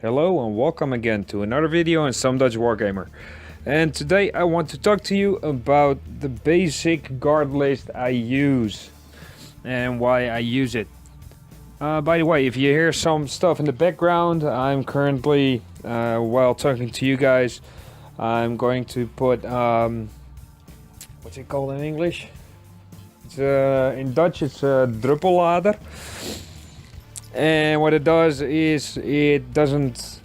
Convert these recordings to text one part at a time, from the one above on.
Hello and welcome again to another video on Some Dutch Wargamer. And today I want to talk to you about the basic guard list I use and why I use it. By the way, if you hear some stuff in the background, I'm currently, while talking to you guys, I'm going to put, what's it called in English? It's, in Dutch it's a druppellader. And what it does is it doesn't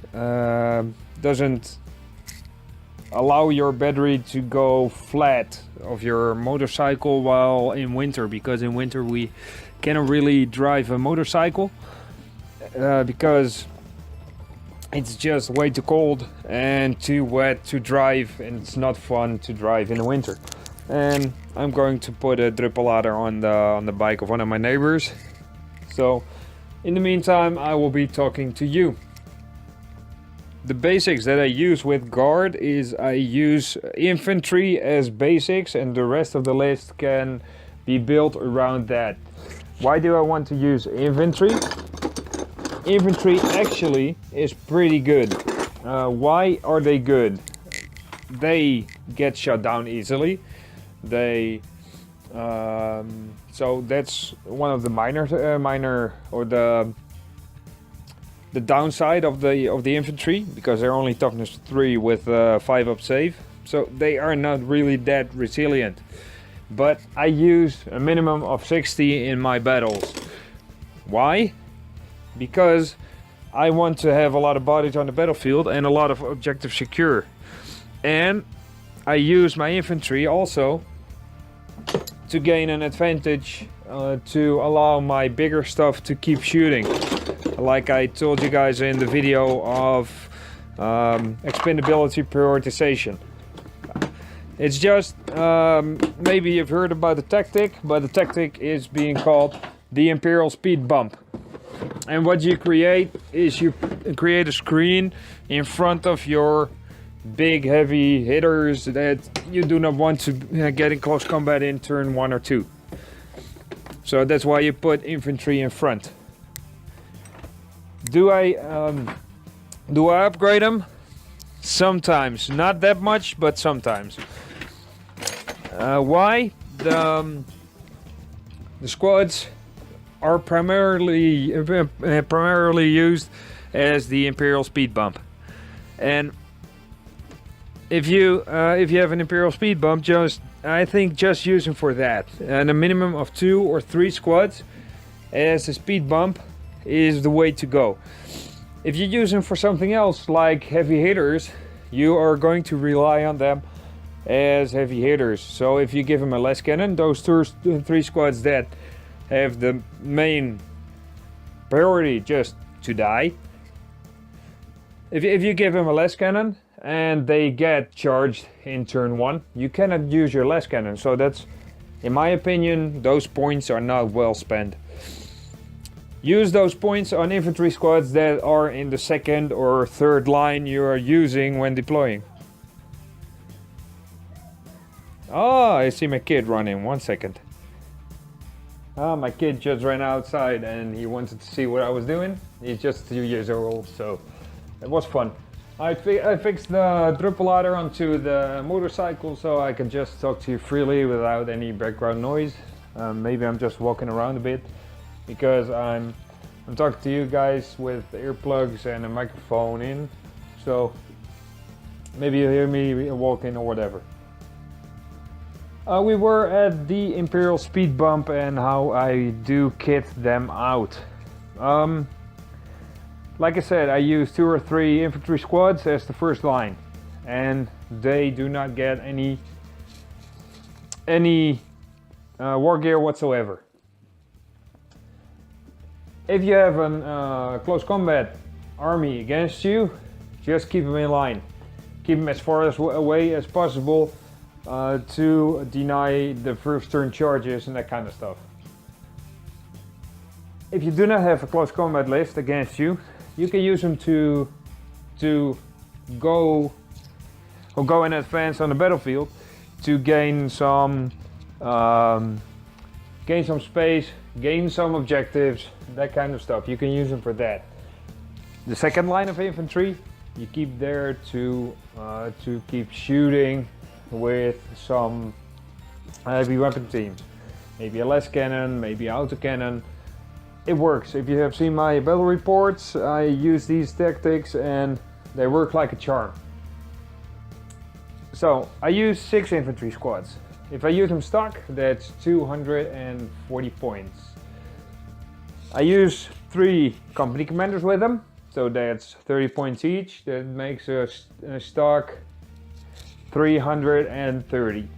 allow your battery to go flat of your motorcycle while in winter, because in winter we cannot really drive a motorcycle because it's just way too cold and too wet to drive, and it's not fun to drive in the winter. And I'm going to put a druppellader on the bike of one of my neighbors. So in the meantime, I will be talking to you. The basics that I use with guard is I use infantry as basics, and the rest of the list can be built around that. Why do I want to use infantry? Infantry actually is pretty good. Why are they good? They get shut down easily. So that's one of the minor or the downside of the infantry, because they're only toughness 3 with 5 up save, so they are not really that resilient. But I use a minimum of 60 in my battles. Why? Because I want to have a lot of bodies on the battlefield and a lot of objectives secure, and I use my infantry also to gain an advantage, to allow my bigger stuff to keep shooting. Like I told you guys in the video of expendability prioritization. It's just, maybe you've heard about the tactic, but the tactic is being called the Imperial Speed Bump. And what you create is you create a screen in front of your big heavy hitters that you do not want to get in close combat in turn 1 or 2. So that's why you put infantry in front. Do I upgrade them? Sometimes, not that much, but sometimes. Why? The squads are primarily used as the Imperial Speed Bump, and if you have an Imperial Speed Bump, I think just use them for that. And a minimum of 2 or 3 squads as a speed bump is the way to go. If you use them for something else like heavy hitters, you are going to rely on them as heavy hitters. So if you give them a less cannon, those 2 or 3 squads that have the main priority just to die. If you give them a less cannon and they get charged in turn 1, you cannot use your less cannon. So that's, in my opinion, those points are not well spent. Use those points on infantry squads that are in the 2nd or 3rd line you are using when deploying. Oh, I see my kid running. 1 second. My kid just ran outside and he wanted to see what I was doing. He's just 2 years old, so it was fun. I fixed the druppellader onto the motorcycle so I can just talk to you freely without any background noise. Maybe I'm just walking around a bit because I'm talking to you guys with earplugs and a microphone in, so maybe you hear me walking or whatever. We were at the Imperial Speed Bump and how I do kit them out. Like I said, I use 2 or 3 infantry squads as the first line, and they do not get any war gear whatsoever. If you have a close combat army against you, just keep them in line. Keep them as far away as possible to deny the first turn charges and that kind of stuff. If you do not have a close combat list against you, you can use them to go in advance on the battlefield to gain some space, gain some objectives, that kind of stuff. You can use them for that. The second line of infantry you keep there to keep shooting with some heavy weapon teams. Maybe a less cannon, maybe autocannon. It works. If you have seen my battle reports, I use these tactics and they work like a charm. So I use 6 infantry squads. If I use them stock, that's 240 points. I use 3 company commanders with them, so that's 30 points each. That makes a stock 330.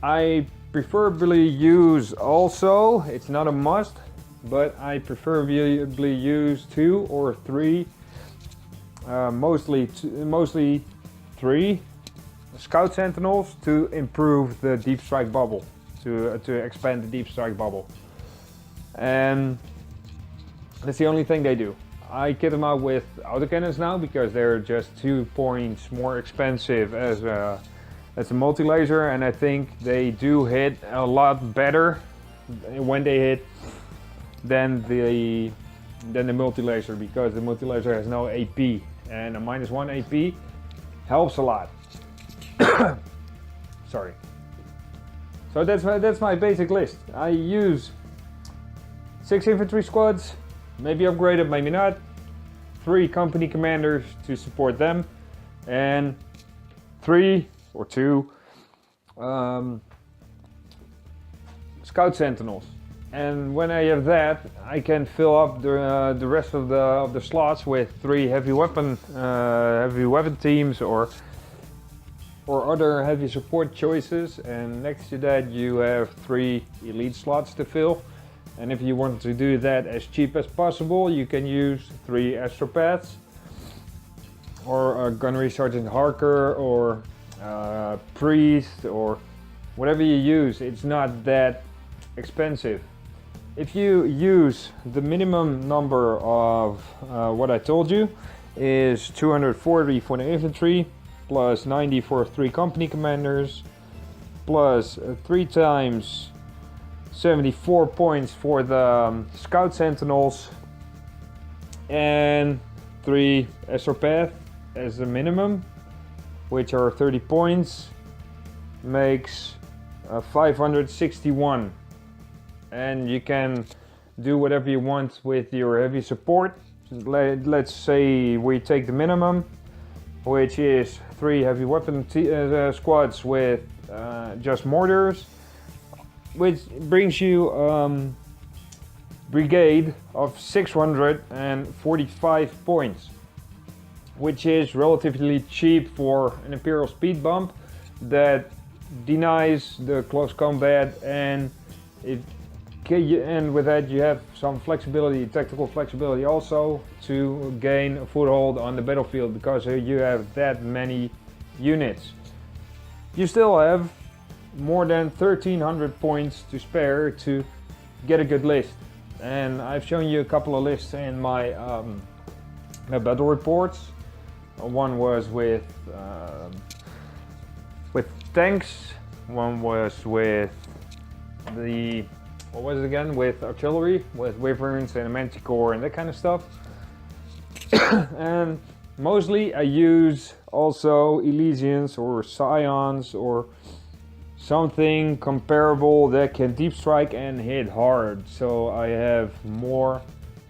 I preferably use also, it's not a must, but I preferably use 2 or 3, mostly 3 scout sentinels to improve the deep strike bubble, to expand the deep strike bubble. And that's the only thing they do. I kit them out with autocannons now because they're just 2 points more expensive as a multi-laser, and I think they do hit a lot better when they hit than the multi-laser, because the multi-laser has no AP, and a -1 AP helps a lot. Sorry. So that's my basic list. I use 6 infantry squads, maybe upgraded, maybe not. 3 company commanders to support them, and 3 or 2 scout sentinels. And when I have that, I can fill up the rest of the slots with 3 heavy weapon teams or other heavy support choices. And next to that, you have 3 elite slots to fill. And if you want to do that as cheap as possible, you can use 3 astropaths or a gunnery sergeant Harker or priest or whatever you use. It's not that expensive. If you use the minimum number of what I told you is 240 for the infantry, plus 90 for 3 company commanders, plus 3 times 74 points for the scout sentinels, and 3 astropath as a minimum, which are 30 points, makes 561. And you can do whatever you want with your heavy support. Let's say we take the minimum, which is 3 heavy weapon squads with just mortars, which brings you brigade of 645 points, which is relatively cheap for an Imperial speed bump that denies the close combat, and with that you have some flexibility, tactical flexibility also, to gain a foothold on the battlefield, because you have that many units. You still have more than 1300 points to spare to get a good list, and I've shown you a couple of lists in my battle reports. One was with tanks, one was with what was it again, with artillery, with wyverns and a manticore and that kind of stuff. And mostly I use also Elysians or Scions or something comparable that can deep strike and hit hard. So I have more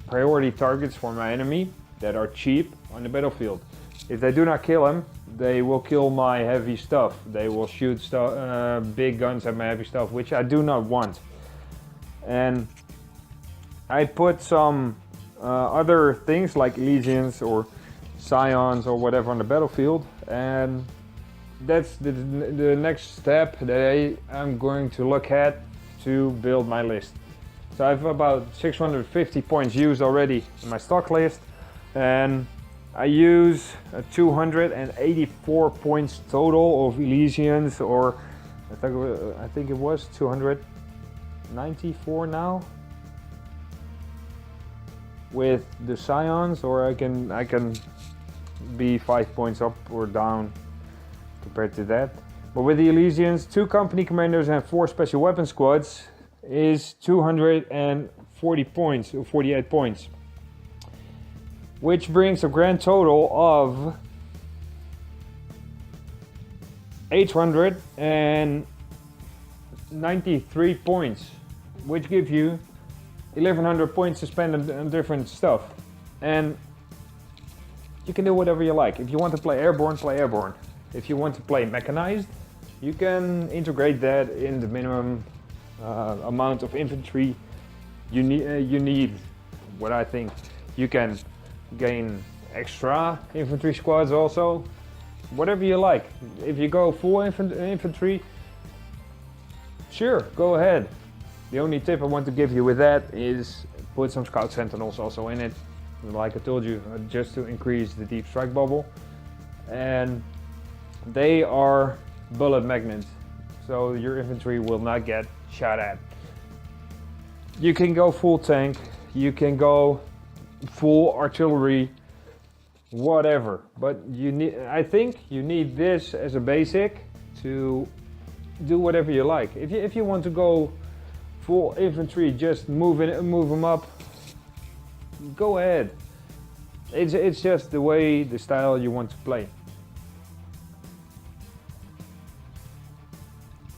priority targets for my enemy that are cheap on the battlefield. If they do not kill him, they will kill my heavy stuff. They will shoot big guns at my heavy stuff, which I do not want. And I put some other things like Elysians or Scions or whatever on the battlefield, and that's the next step that I'm going to look at to build my list. So I have about 650 points used already in my stock list, and I use 284 points total of Elysians, or I think it was 294 now with the Scions, or I can be 5 points up or down compared to that. But with the Elysians, 2 company commanders and 4 special weapon squads is 240 points, or 48 points. which brings a grand total of 893 points, which give you 1100 points to spend on different stuff. And you can do whatever you like. If you want to play airborne, play airborne. If you want to play mechanized, you can integrate that in the minimum amount of infantry you need. What I think you can gain extra infantry squads also. Whatever you like. If you go full infantry, sure, go ahead. The only tip I want to give you with that is put some scout sentinels also in it. Like I told you, just to increase the deep strike bubble. And they are bullet magnets, so your infantry will not get shot at. You can go full tank, you can go full artillery, whatever. But I think you need this as a basic to do whatever you like. If you want to go full infantry, just move them up, go ahead. It's just the way, the style you want to play.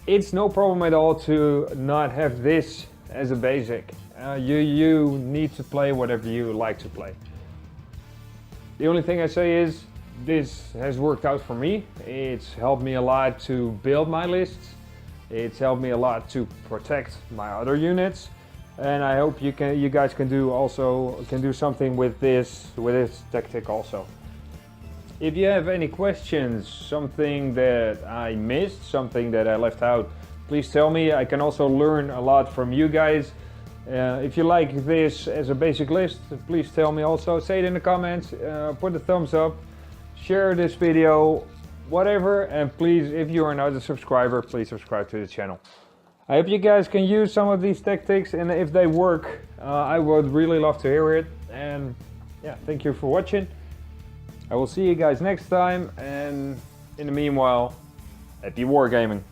It's no problem at all to not have this as a basic. You need to play whatever you like to play. The only thing I say is this has worked out for me. It's helped me a lot to build my lists. It's helped me a lot to protect my other units, and I hope you guys can do something with this tactic also. If you have any questions, something that I missed, something that I left out, please tell me. I can also learn a lot from you guys. If you like this as a basic list, please tell me also. Say it in the comments, put a thumbs up, share this video, whatever, and please, if you are not a subscriber, please subscribe to the channel. I hope you guys can use some of these tactics, and if they work, I would really love to hear it. And yeah, thank you for watching. I will see you guys next time, and in the meanwhile, happy wargaming.